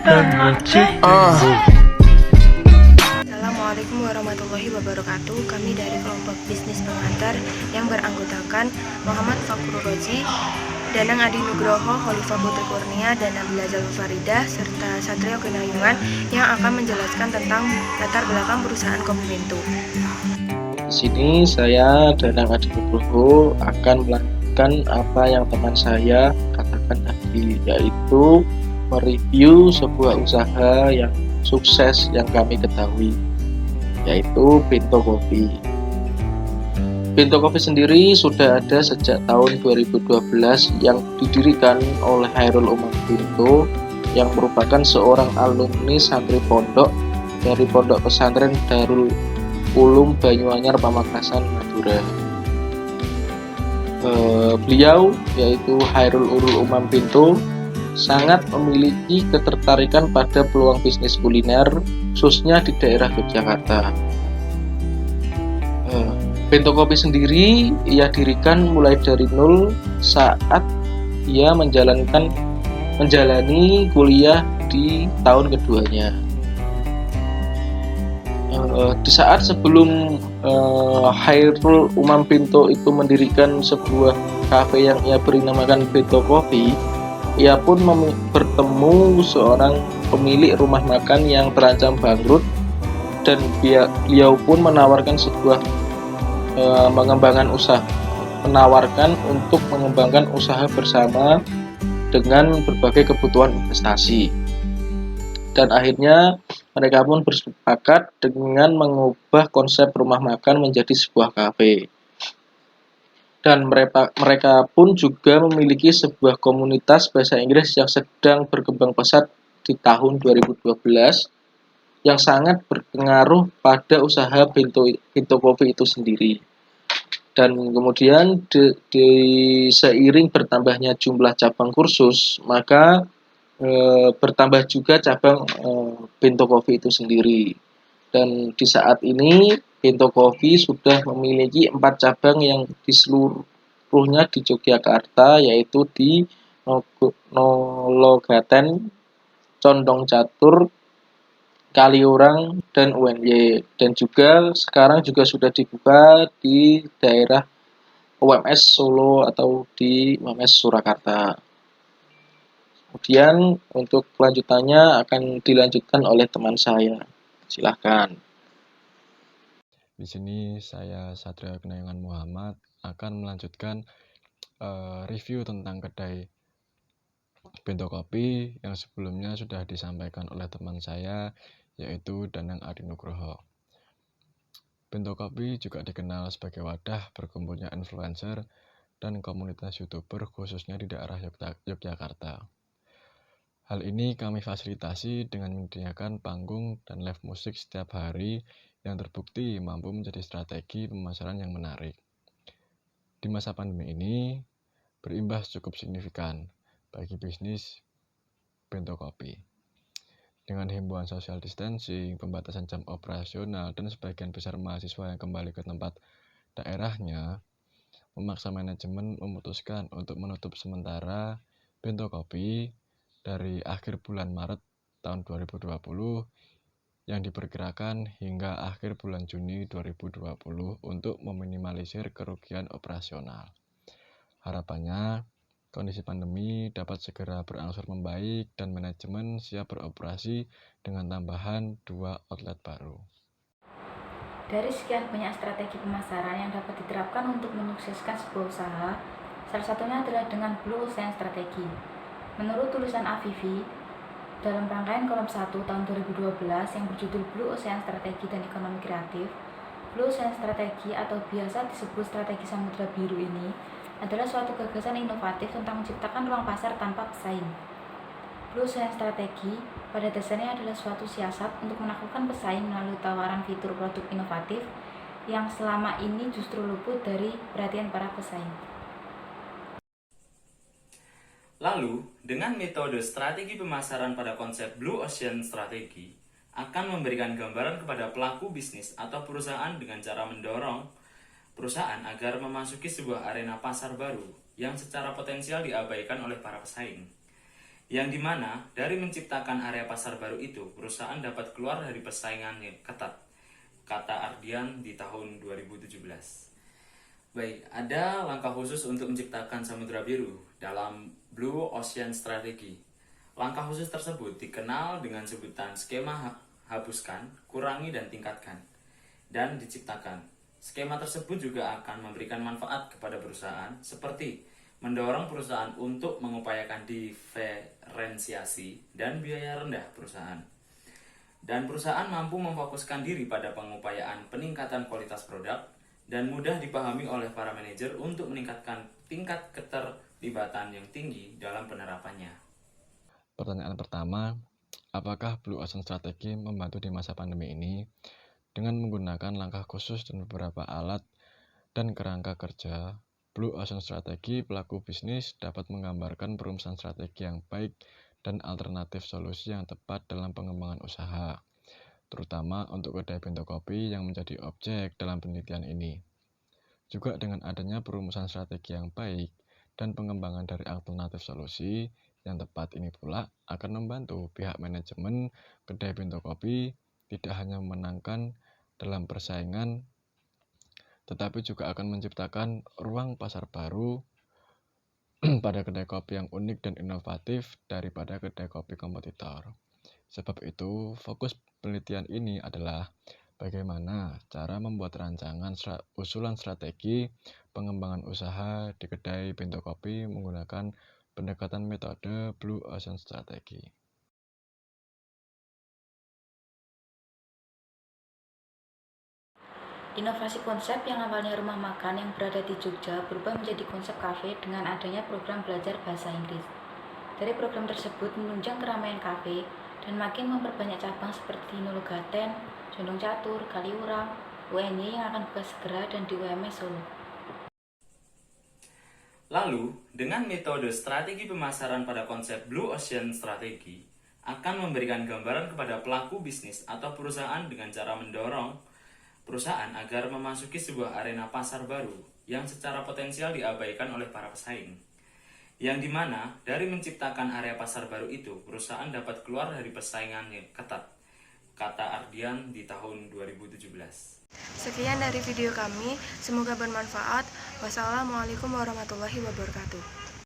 Assalamualaikum warahmatullahi wabarakatuh. Kami dari kelompok bisnis pengantar yang beranggotakan Muhammad Fakrul Rozi, Danang Adi Nugroho, Khalifah Putri Kurnia, dan Nabila Zalfa Faridah, serta Satrio Kenayungan yang akan menjelaskan tentang latar belakang perusahaan Kopi Pintu. Di sini saya Danang Adi Nugroho akan melanjutkan apa yang teman saya katakan tadi, yaitu mereview sebuah usaha yang sukses yang kami ketahui, yaitu Pintu Kopi. Pintu Kopi sendiri sudah ada sejak tahun 2012 yang didirikan oleh Hairul Umam Pintu yang merupakan seorang alumni santri pondok dari Pondok Pesantren Darul Ulum Banyuanyar Pamekasan Madura. Beliau yaitu Hairul Umam Pintu sangat memiliki ketertarikan pada peluang bisnis kuliner, khususnya di daerah Yogyakarta. Pintu Kopi sendiri ia dirikan mulai dari nol saat ia menjalani kuliah di tahun keduanya. Di saat sebelum Hairul Umam Pintu itu mendirikan sebuah kafe yang ia beri namakan Pintu Kopi, ia pun bertemu seorang pemilik rumah makan yang terancam bangkrut, dan beliau pun menawarkan untuk mengembangkan usaha bersama dengan berbagai kebutuhan investasi. Dan akhirnya mereka pun bersepakat dengan mengubah konsep rumah makan menjadi sebuah kafe. Dan mereka pun juga memiliki sebuah komunitas bahasa Inggris yang sedang berkembang pesat di tahun 2012 yang sangat berpengaruh pada usaha Pintu Kopi itu sendiri. Dan kemudian seiring bertambahnya jumlah cabang kursus, maka bertambah juga cabang Pintu Kopi itu sendiri. Dan di saat ini Pintu Kopi sudah memiliki 4 cabang yang di seluruhnya di Yogyakarta, yaitu di Nologaten, Condong Catur, Kaliurang, dan UNY. Dan juga sekarang juga sudah dibuka di daerah UMS Solo atau di UMS Surakarta. Kemudian untuk kelanjutannya akan dilanjutkan oleh teman saya. Silahkan. Di sini saya Satrio Kenayungan Muhammad akan melanjutkan review tentang kedai Pintu Kopi yang sebelumnya sudah disampaikan oleh teman saya, yaitu Danang Adi Nugroho. Pintu Kopi juga dikenal sebagai wadah berkumpulnya influencer dan komunitas YouTuber khususnya di daerah Yogyakarta. Hal ini kami fasilitasi dengan menyediakan panggung dan live musik setiap hari yang terbukti mampu menjadi strategi pemasaran yang menarik. Di masa pandemi ini, berimbas cukup signifikan bagi bisnis Pintu Kopi. Dengan himbauan social distancing, pembatasan jam operasional, dan sebagian besar mahasiswa yang kembali ke tempat daerahnya, memaksa manajemen memutuskan untuk menutup sementara Pintu Kopi dari akhir bulan Maret tahun 2020 yang diperkirakan hingga akhir bulan Juni 2020 untuk meminimalisir kerugian operasional. Harapannya, kondisi pandemi dapat segera berangsur membaik dan manajemen siap beroperasi dengan tambahan 2 outlet baru. Dari sekian banyak strategi pemasaran yang dapat diterapkan untuk menyukseskan sebuah usaha, salah satunya adalah dengan Blue Ocean Strategi. Menurut tulisan Afifi, dalam rangkaian kolom 1 tahun 2012 yang berjudul Blue Ocean Strategi dan Ekonomi Kreatif, Blue Ocean Strategi atau biasa disebut strategi samudra biru ini adalah suatu gagasan inovatif tentang menciptakan ruang pasar tanpa pesaing. Blue Ocean Strategi pada dasarnya adalah suatu siasat untuk menaklukkan pesaing melalui tawaran fitur produk inovatif yang selama ini justru luput dari perhatian para pesaing. Lalu, dengan metode strategi pemasaran pada konsep Blue Ocean Strategi akan memberikan gambaran kepada pelaku bisnis atau perusahaan dengan cara mendorong perusahaan agar memasuki sebuah arena pasar baru yang secara potensial diabaikan oleh para pesaing. Yang dimana dari menciptakan area pasar baru itu, perusahaan dapat keluar dari persaingan yang ketat, kata Ardian di tahun 2017. Baik, ada langkah khusus untuk menciptakan samudra biru dalam Blue Ocean Strategy. Langkah khusus tersebut dikenal dengan sebutan skema hapuskan, kurangi, dan tingkatkan, dan diciptakan. Skema tersebut juga akan memberikan manfaat kepada perusahaan seperti mendorong perusahaan untuk mengupayakan diferensiasi dan biaya rendah perusahaan. Dan perusahaan mampu memfokuskan diri pada pengupayaan peningkatan kualitas produk dan mudah dipahami oleh para manajer untuk meningkatkan tingkat keterlibatan yang tinggi dalam penerapannya. Pertanyaan pertama, apakah Blue Ocean Strategy membantu di masa pandemi ini? Dengan menggunakan langkah khusus dan beberapa alat dan kerangka kerja, Blue Ocean Strategy pelaku bisnis dapat menggambarkan perumusan strategi yang baik dan alternatif solusi yang tepat dalam pengembangan usaha, terutama untuk kedai bento kopi yang menjadi objek dalam penelitian ini. Juga dengan adanya perumusan strategi yang baik dan pengembangan dari alternatif solusi yang tepat ini pula akan membantu pihak manajemen kedai bento kopi tidak hanya memenangkan dalam persaingan, tetapi juga akan menciptakan ruang pasar baru pada kedai kopi yang unik dan inovatif daripada kedai kopi kompetitor. Sebab itu, fokus penelitian ini adalah bagaimana cara membuat rancangan usulan strategi pengembangan usaha di kedai bento kopi menggunakan pendekatan metode Blue Ocean Strategy. Inovasi konsep yang awalnya rumah makan yang berada di Jogja berubah menjadi konsep kafe dengan adanya program belajar bahasa Inggris. Dari program tersebut menunjang keramaian kafe dan makin memperbanyak cabang seperti Nulugaten, Condong Catur, Kaliurang, UNY yang akan buka segera, dan di UMS Solo. Lalu, dengan metode strategi pemasaran pada konsep Blue Ocean Strategy akan memberikan gambaran kepada pelaku bisnis atau perusahaan dengan cara mendorong perusahaan agar memasuki sebuah arena pasar baru yang secara potensial diabaikan oleh para pesaing. Yang dimana dari menciptakan area pasar baru itu, perusahaan dapat keluar dari persaingan yang ketat, kata Ardian di tahun 2017. Sekian dari video kami, semoga bermanfaat. Wassalamualaikum warahmatullahi wabarakatuh.